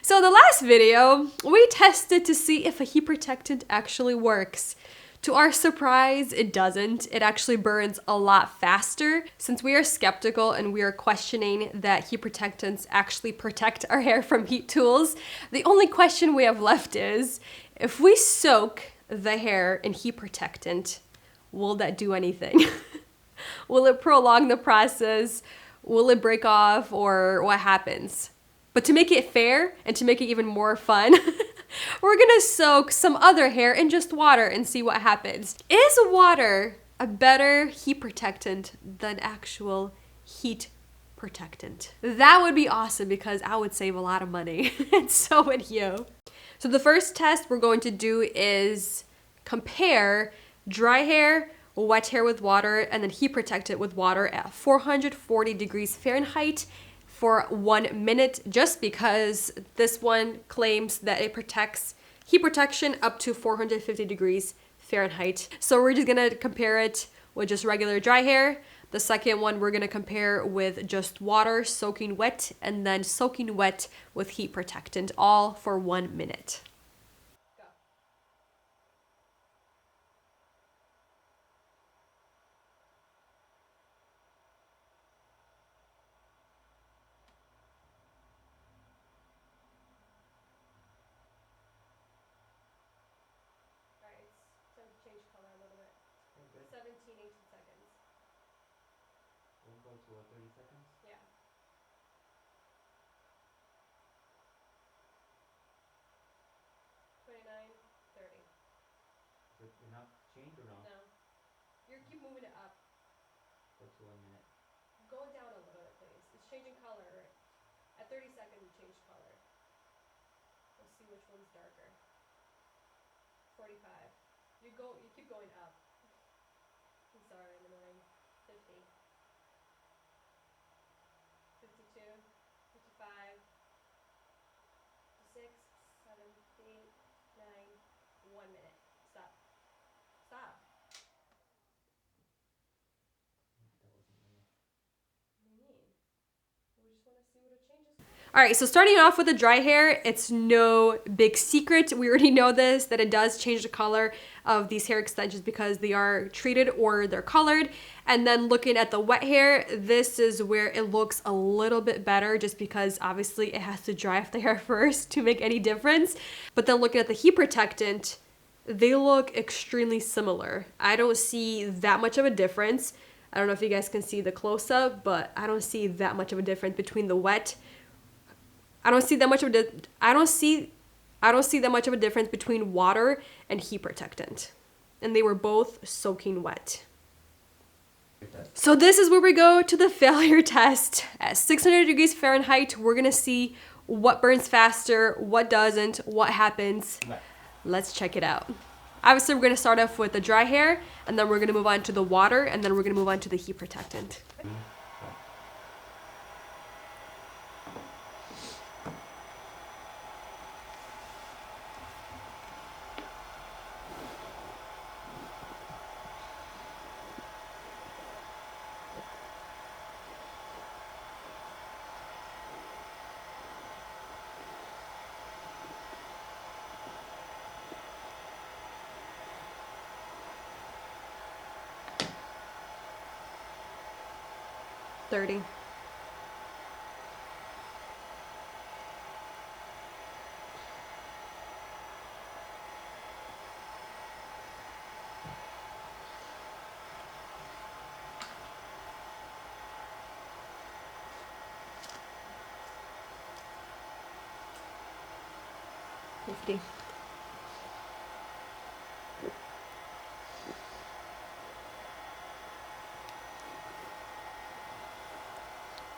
So in the last video, we tested to see if a heat protectant actually works. To our surprise, it doesn't. It actually burns a lot faster. Since we are skeptical and we are questioning that heat protectants actually protect our hair from heat tools, the only question we have left is, if we soak the hair in heat protectant, will that do anything? Will it prolong the process? Will it break off, or what happens? But to make it fair and to make it even more fun, we're gonna soak some other hair in just water and see what happens. Is water a better heat protectant than actual heat protectant? That would be awesome because I would save a lot of money and so would you. So the first test we're going to do is compare dry hair, wet hair with water, and then heat protect it with water at 440 degrees Fahrenheit for 1 minute, just because this one claims that it protects heat protection up to 450 degrees Fahrenheit. So we're just gonna compare it with just regular dry hair. The second one we're gonna compare with just water soaking wet, and then soaking wet with heat protectant, all for 1 minute. Change color a little bit. Okay, good. 17, 18 seconds. We'll go to 30 seconds. Yeah. 29, 30. Is it enough to change or no? No. You keep moving it up. Go to 1 minute. Go down a little bit, please. It's changing color. At 30 seconds, you change color. We'll see which one's darker. 45. You keep going up. I'm sorry, I'm annoying. 50. 52. 55. 56. 7. 8. 9. 1 minute. Stop. Stop. That wasn't me. What do you mean? We just want to see what it changes. All right, so starting off with the dry hair, it's no big secret. We already know this, that it does change the color of these hair extensions because they are treated or they're colored. And then looking at the wet hair, this is where it looks a little bit better just because obviously it has to dry off the hair first to make any difference. But then looking at the heat protectant, they look extremely similar. I don't see that much of a difference. I don't know if you guys can see the close-up, but I don't see that much of a difference between the wet. I don't see that much of a difference between water and heat protectant. And they were both soaking wet. So this is where we go to the failure test. At 600 degrees Fahrenheit, we're gonna see what burns faster, what doesn't, what happens. Let's check it out. Obviously, we're gonna start off with the dry hair, and then we're gonna move on to the water, and then we're gonna move on to the heat protectant. $30. $50.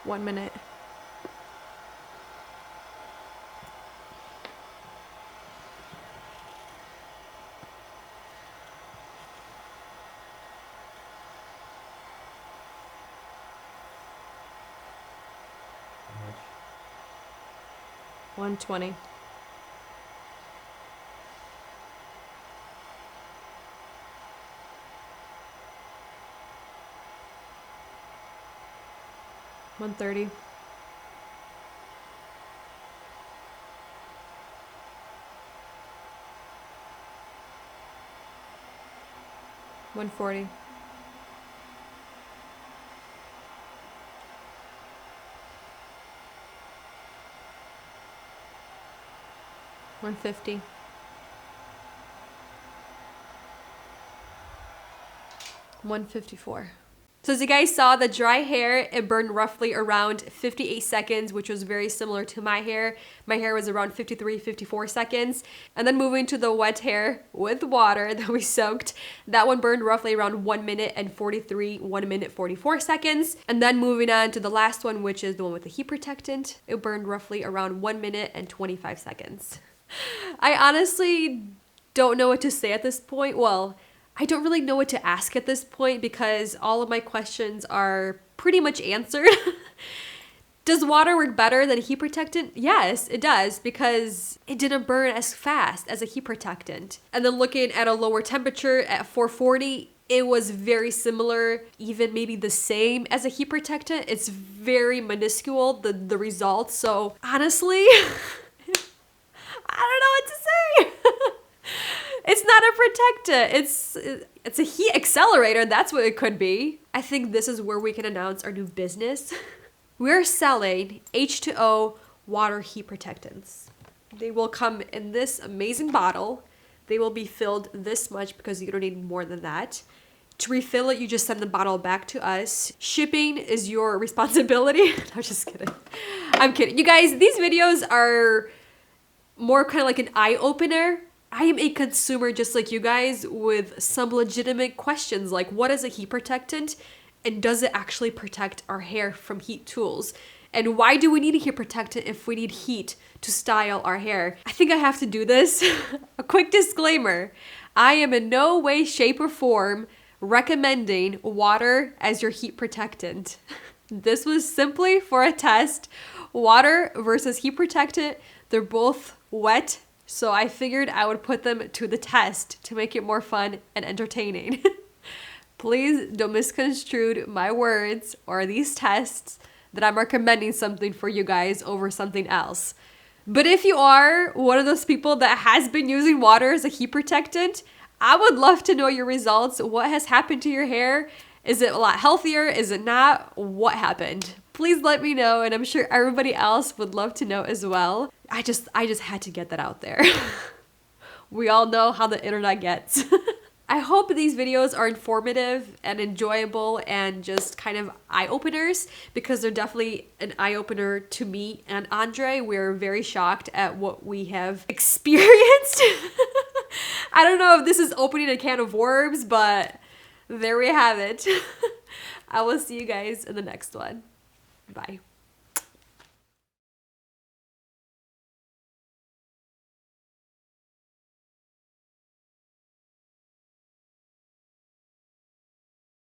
1 minute. How much? 120. $130. 140. 150. 154. So as you guys saw, the dry hair, it burned roughly around 58 seconds, which was very similar to my hair. My hair was around 53, 54 seconds. And then moving to the wet hair with water that we soaked, that one burned roughly around 1 minute and 43, 1 minute 44 seconds. And then moving on to the last one, which is the one with the heat protectant, it burned roughly around 1 minute and 25 seconds. I honestly don't know what to say at this point. Well, I don't really know what to ask at this point because all of my questions are pretty much answered. Does water work better than a heat protectant? Yes, it does, because it didn't burn as fast as a heat protectant. And then looking at a lower temperature at 440, it was very similar, even maybe the same as a heat protectant. It's very minuscule, the results. So honestly, I don't know what to say. It's not a protectant. It's a heat accelerator. That's what it could be. I think this is where we can announce our new business. We're selling H2O water heat protectants. They will come in this amazing bottle. They will be filled this much because you don't need more than that. To refill it, you just send the bottle back to us. Shipping is your responsibility. I'm just kidding. I'm kidding. You guys, these videos are more kind of like an eye-opener. I am a consumer just like you guys with some legitimate questions like what is a heat protectant and does it actually protect our hair from heat tools? And why do we need a heat protectant if we need heat to style our hair? I think I have to do this. A quick disclaimer. I am in no way, shape, or form recommending water as your heat protectant. This was simply for a test. Water versus heat protectant, they're both wet. So I figured I would put them to the test to make it more fun and entertaining. Please don't misconstrue my words or these tests that I'm recommending something for you guys over something else. But if you are one of those people that has been using water as a heat protectant, I would love to know your results. What has happened to your hair? Is it a lot healthier? Is it not? What happened? Please let me know, and I'm sure everybody else would love to know as well. I just had to get that out there. We all know how the internet gets. I hope these videos are informative and enjoyable and just kind of eye-openers because they're definitely an eye-opener to me and Andre. We're very shocked at what we have experienced. I don't know if this is opening a can of worms, but there we have it. I will see you guys in the next one. Bye.